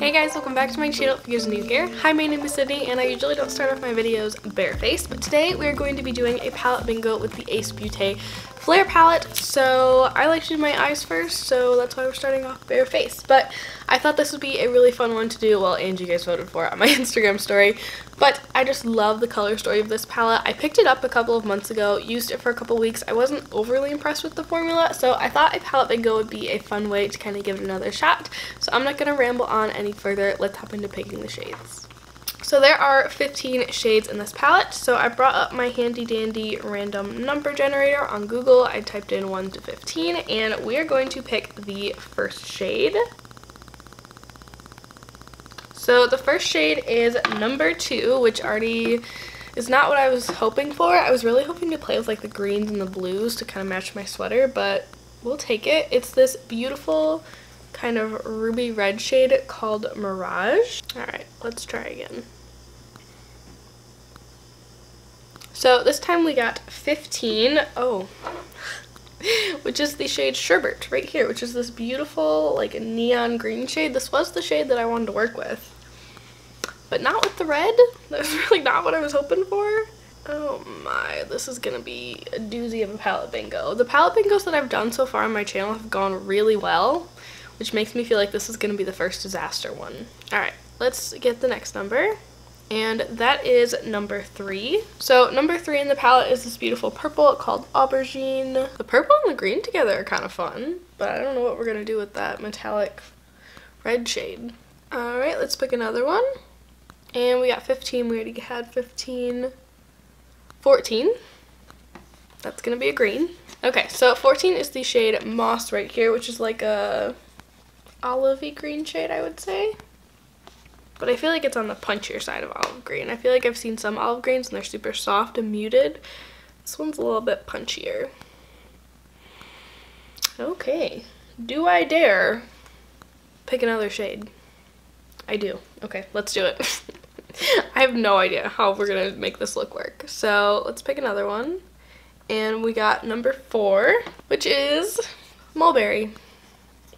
Hey guys, welcome back to my channel if you're new here. Hi, my name is Sydney and I usually don't start off my videos barefaced, but today we're going to be doing a palette bingo with the Beaute Flair palette. So I like to do my eyes first, so that's why we're starting off barefaced. But I thought this would be a really fun one to do, well, and you guys voted for it on my Instagram story. But I just love the color story of this palette. I picked it up a couple of months ago, used it for a couple weeks. I wasn't overly impressed with the formula, so I thought a palette bingo would be a fun way to kind of give it another shot. So I'm not going to ramble on any further. Let's hop into picking the shades. So there are 15 shades in this palette, so I brought up my handy dandy random number generator on Google. I typed in 1 to 15, and we are going to pick the first shade. So the first shade is number 2, which already is not what I was hoping for. I was really hoping to play with like the greens and the blues to kind of match my sweater, but we'll take it. It's this beautiful kind of ruby red shade called Mirage. Alright, let's try again. So this time we got 15, which is the shade Sherbet right here, which is this beautiful like neon green shade. This was the shade that I wanted to work with, but not with the red. That's really not what I was hoping for. Oh my, this is gonna be a doozy of a palette bingo. The palette bingos that I've done so far on my channel have gone really well, which makes me feel like this is gonna be the first disaster one. Alright, let's get the next number. And that is number 3. So number 3 in the palette is this beautiful purple called Aubergine. The purple and the green together are kind of fun, but I don't know what we're gonna do with that metallic red shade. Alright, let's pick another one. And we got 15, we already had 15. 14. That's gonna be a green. Okay, so 14 is the shade Moss right here, which is like a olivey green shade, I would say. But I feel like it's on the punchier side of olive green. I feel like I've seen some olive greens and they're super soft and muted. This one's a little bit punchier. Okay, do I dare pick another shade? I do. Okay, let's do it. I have no idea how we're gonna make this look work. So let's pick another one. And we got number 4, which is Mulberry,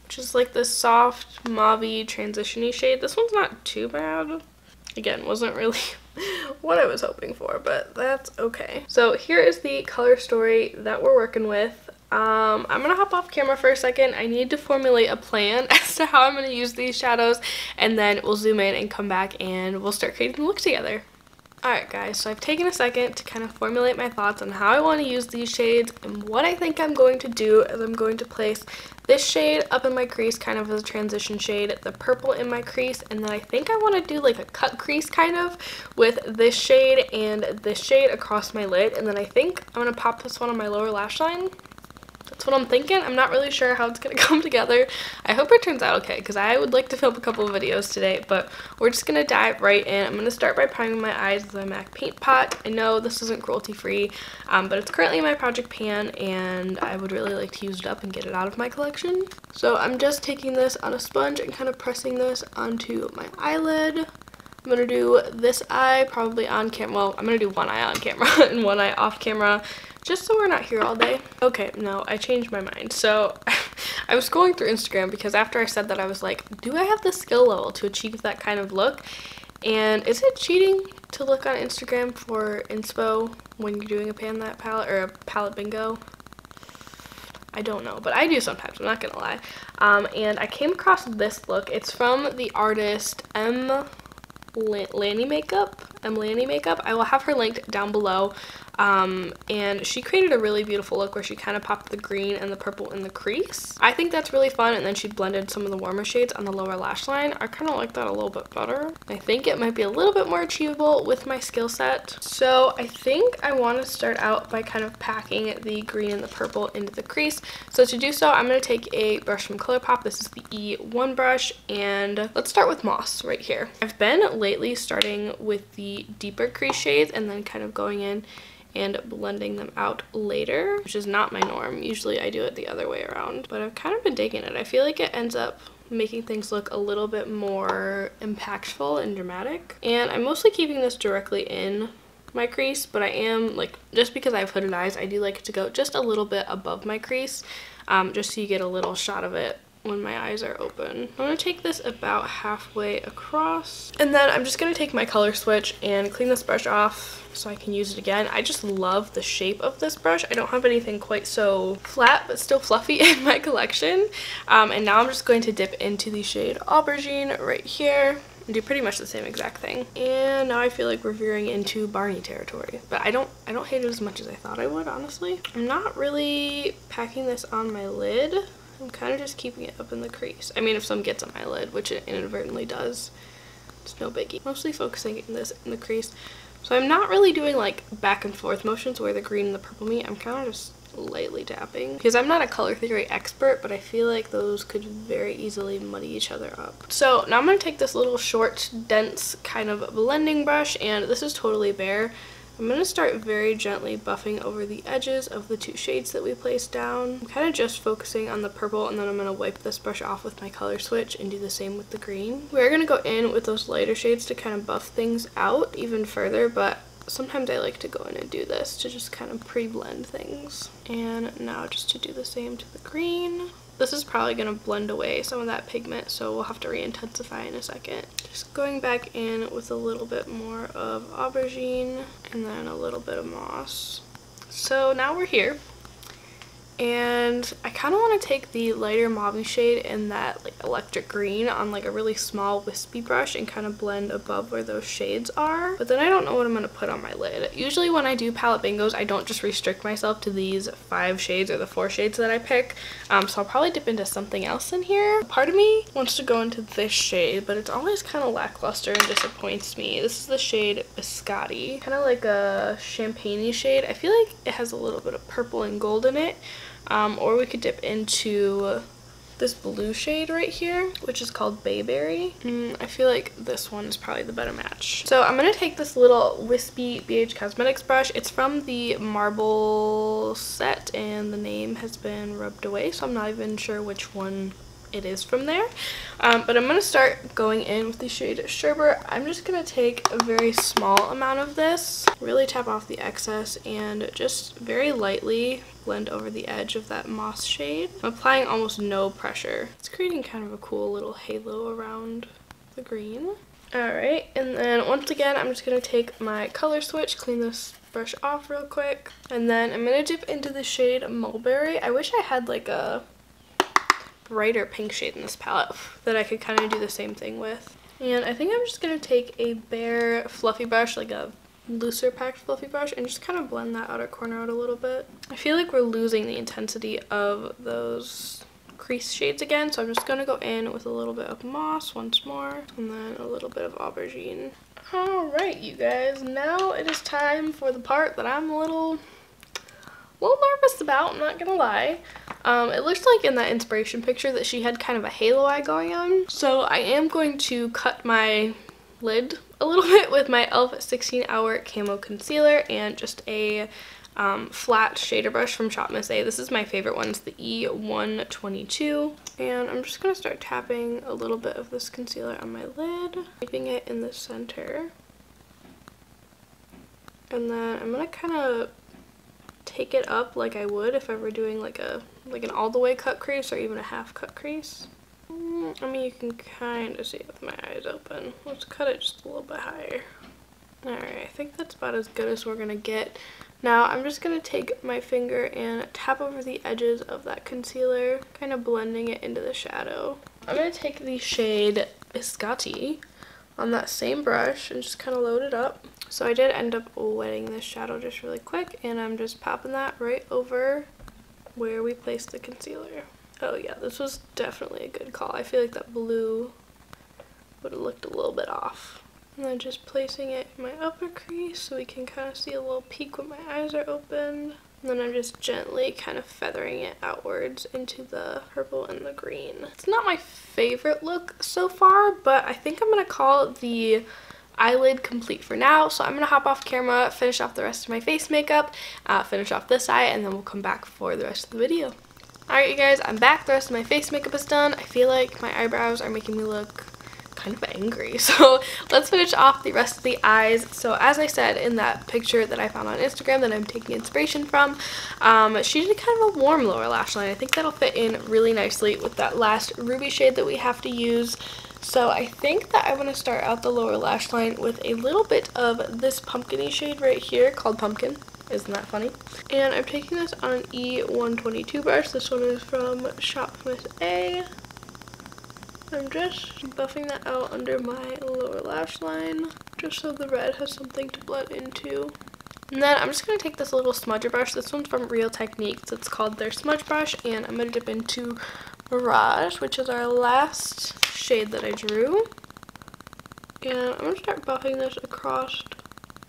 which is like this soft mauve-y transition-y shade. This one's not too bad. Again, wasn't really what I was hoping for, but that's okay. So here is the color story that we're working with. I'm gonna hop off camera for a second. I need to formulate a plan as to how I'm gonna use these shadows, and then we'll zoom in and come back and we'll start creating the look together. Alright guys, so I've taken a second to kind of formulate my thoughts on how I want to use these shades, and what I think I'm going to do is I'm going to place this shade up in my crease kind of as a transition shade, the purple in my crease, and then I think I want to do like a cut crease kind of with this shade and this shade across my lid, and then I think I'm going to pop this one on my lower lash line. That's what I'm thinking. I'm not really sure how it's going to come together. I hope it turns out okay, because I would like to film a couple of videos today, but we're just going to dive right in. I'm going to start by priming my eyes with my MAC paint pot. I know this isn't cruelty free, but it's currently in my project pan, and I would really like to use it up and get it out of my collection. So I'm just taking this on a sponge and kind of pressing this onto my eyelid. I'm going to do this eye probably on camera. Well, I'm going to do one eye on camera and one eye off camera, just so we're not here all day. Okay, no, I changed my mind. So I was scrolling through Instagram because after I said that, I was like, do I have the skill level to achieve that kind of look? And is it cheating to look on Instagram for inspo when you're doing a pan that palette or a palette bingo? I don't know, but I do sometimes, I'm not gonna lie. And I came across this look. It's from the artist Lanny Makeup. I will have her linked down below. And she created a really beautiful look where she kind of popped the green and the purple in the crease. I think that's really fun, and then she blended some of the warmer shades on the lower lash line. I kind of like that a little bit better. I think it might be a little bit more achievable with my skill set. So I think I want to start out by kind of packing the green and the purple into the crease. So to do so, I'm going to take a brush from ColourPop. This is the E1 brush, and let's start with Moss right here. I've been lately starting with the deeper crease shades and then kind of going in and blending them out later, which is not my norm. Usually I do it the other way around, but I've kind of been digging it. I feel like it ends up making things look a little bit more impactful and dramatic. And I'm mostly keeping this directly in my crease, but I am, like, just because I have hooded eyes, I do like it to go just a little bit above my crease, just so you get a little shot of it when my eyes are open. I'm going to take this about halfway across. And then I'm just going to take my color switch and clean this brush off so I can use it again. I just love the shape of this brush. I don't have anything quite so flat but still fluffy in my collection. And now I'm just going to dip into the shade Aubergine right here and do pretty much the same exact thing. And now I feel like we're veering into Barney territory, but I don't hate it as much as I thought I would, honestly. I'm not really packing this on my lid. I'm kind of just keeping it up in the crease. I mean, if some gets on my lid, which it inadvertently does, it's no biggie. Mostly focusing this in the crease. So I'm not really doing like back and forth motions where the green and the purple meet. I'm kind of just lightly tapping because I'm not a color theory expert, but I feel like those could very easily muddy each other up. So now I'm going to take this little short, dense kind of blending brush, and this is totally bare. I'm going to start very gently buffing over the edges of the two shades that we placed down. I'm kind of just focusing on the purple, and then I'm going to wipe this brush off with my color switch and do the same with the green. We're going to go in with those lighter shades to kind of buff things out even further, but sometimes I like to go in and do this to just kind of pre-blend things. And now just to do the same to the green. This is probably going to blend away some of that pigment, so we'll have to re-intensify in a second. Just going back in with a little bit more of aubergine and then a little bit of moss. So now we're here. And I kind of want to take the lighter mauve shade in that like electric green on like a really small wispy brush and kind of blend above where those shades are. But then I don't know what I'm going to put on my lid. Usually when I do palette bingos, I don't just restrict myself to these 5 shades or the 4 shades that I pick. So I'll probably dip into something else in here. Part of me wants to go into this shade, but it's always kind of lackluster and disappoints me. This is the shade Biscotti. Kind of like a champagne-y shade. I feel like it has a little bit of purple and gold in it. Or we could dip into this blue shade right here, which is called Bayberry. I feel like this one is probably the better match. So I'm going to take this little wispy Beaute Cosmetics brush. It's from the Marble set, and the name has been rubbed away, so I'm not even sure which one it is from there. But I'm going to start going in with the shade Sherbet. I'm just going to take a very small amount of this, really tap off the excess, and just very lightly blend over the edge of that moss shade. I'm applying almost no pressure. It's creating kind of a cool little halo around the green. Alright, and then once again, I'm just going to take my color switch, clean this brush off real quick, and then I'm going to dip into the shade Mulberry. I wish I had like a brighter pink shade in this palette that I could kind of do the same thing with. And I think I'm just going to take a bare fluffy brush, like a looser packed fluffy brush, and just kind of blend that outer corner out a little bit. I feel like we're losing the intensity of those crease shades again, so I'm just going to go in with a little bit of moss once more, and then a little bit of aubergine. Alright, you guys, now it is time for the part that I'm a little nervous about, I'm not gonna lie. It looks like in that inspiration picture that she had kind of a halo eye going on, so I am going to cut my lid a little bit with my e.l.f. 16-Hour Camo Concealer and just a flat shader brush from Shop Miss A. This is my favorite one, it's the E122. And I'm just going to start tapping a little bit of this concealer on my lid, keeping it in the center. And then I'm going to kind of take it up like I would if I were doing like an all the way cut crease or even a half cut crease. I mean, you can kind of see it with my eyes open. Let's cut it just a little bit higher. Alright, I think that's about as good as we're going to get. Now I'm just going to take my finger and tap over the edges of that concealer, kind of blending it into the shadow. I'm going to take the shade Biscotti on that same brush and just kind of load it up. So I did end up wetting this shadow just really quick, and I'm just popping that right over where we placed the concealer. Oh yeah, this was definitely a good call. I feel like that blue would have looked a little bit off. And then just placing it in my upper crease so we can kind of see a little peek when my eyes are open. And then I'm just gently kind of feathering it outwards into the purple and the green. It's not my favorite look so far, but I think I'm going to call the eyelid complete for now. So I'm going to hop off camera, finish off the rest of my face makeup, finish off this eye, and then we'll come back for the rest of the video. Alright you guys, I'm back. The rest of my face makeup is done. I feel like my eyebrows are making me look kind of angry. So let's finish off the rest of the eyes. So as I said in that picture that I found on Instagram that I'm taking inspiration from, she did kind of a warm lower lash line. I think that'll fit in really nicely with that last ruby shade that we have to use. So I think that I want to start out the lower lash line with a little bit of this pumpkin-y shade right here called Pumpkin. Isn't that funny? And I'm taking this on an E122 brush. This one is from Shop Miss A. I'm just buffing that out under my lower lash line just so the red has something to blend into. And then I'm just going to take this little smudger brush. This one's from Real Techniques. It's called their smudge brush, and I'm going to dip into Mirage, which is our last shade that I drew. And I'm going to start buffing this across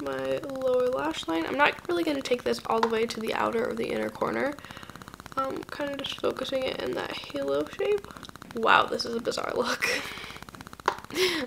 my lower lash line. I'm not really going to take this all the way to the outer or the inner corner. I'm kind of just focusing it in that halo shape. Wow, this is a bizarre look.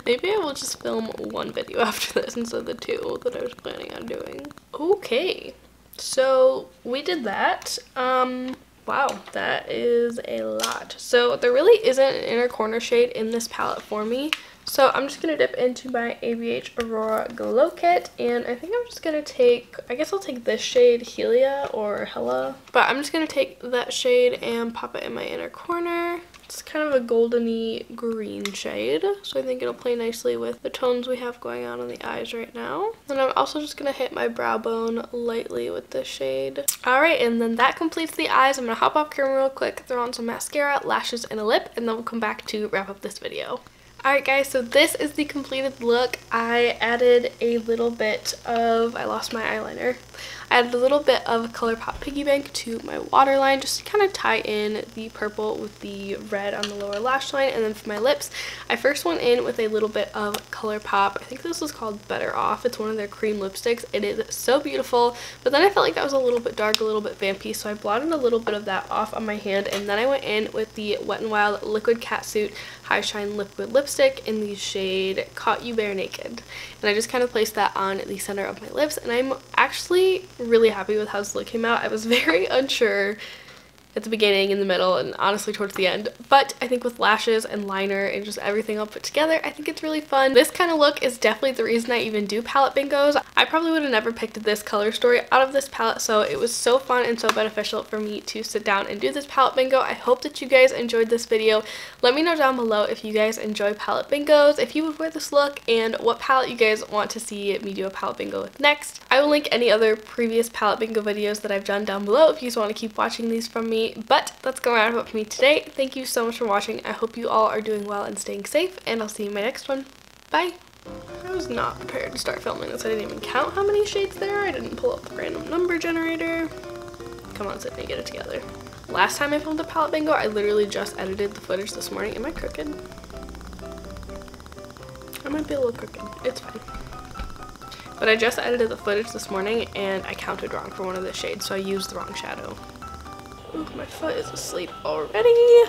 Maybe I will just film one video after this instead of the two that I was planning on doing. Okay, so we did that. Wow, that is a lot. So there really isn't an inner corner shade in this palette for me. So I'm just going to dip into my ABH Aurora Glow Kit, and I think I'm just going to take, I guess I'll take this shade, Helia or Hella. But I'm just going to take that shade and pop it in my inner corner. It's kind of a goldeny green shade, so I think it'll play nicely with the tones we have going on the eyes right now. And I'm also just going to hit my brow bone lightly with this shade. Alright, and then that completes the eyes. I'm going to hop off camera real quick, throw on some mascara, lashes, and a lip, and then we'll come back to wrap up this video. Alright guys, so this is the completed look. I added a little bit of, I lost my eyeliner. I added a little bit of ColourPop Piggy Bank to my waterline just to kind of tie in the purple with the red on the lower lash line. And then for my lips, I first went in with a little bit of ColourPop. I think this is called Better Off. It's one of their cream lipsticks. It is so beautiful, but then I felt like that was a little bit dark, a little bit vampy, so I blotted a little bit of that off on my hand. And then I went in with the Wet n Wild Liquid Catsuit High Shine Liquid Lipstick in the shade Caught You Bare Naked. And I just kind of placed that on the center of my lips, and I'm actually really happy with how this look came out. I was very unsure at the beginning, in the middle, and honestly towards the end, but I think with lashes and liner and just everything all put together, I think it's really fun. This kind of look is definitely the reason I even do palette bingos. I probably would have never picked this color story out of this palette, so it was so fun and so beneficial for me to sit down and do this palette bingo. I hope that you guys enjoyed this video. Let me know down below if you guys enjoy palette bingos, if you would wear this look, and what palette you guys want to see me do a palette bingo with next. I will link any other previous palette bingo videos that I've done down below if you just want to keep watching these from me. But that's going to wrap it up for me today. Thank you so much for watching. I hope you all are doing well and staying safe, and I'll see you in my next one. Bye! I was not prepared to start filming this. I didn't even count how many shades there are. I didn't pull up the random number generator. Come on, Sydney, get it together. Last time I filmed a palette bingo, I literally just edited the footage this morning. Am I crooked? I might be a little crooked. It's fine. But I just edited the footage this morning and I counted wrong for one of the shades, so I used the wrong shadow. Ooh, my foot is asleep already.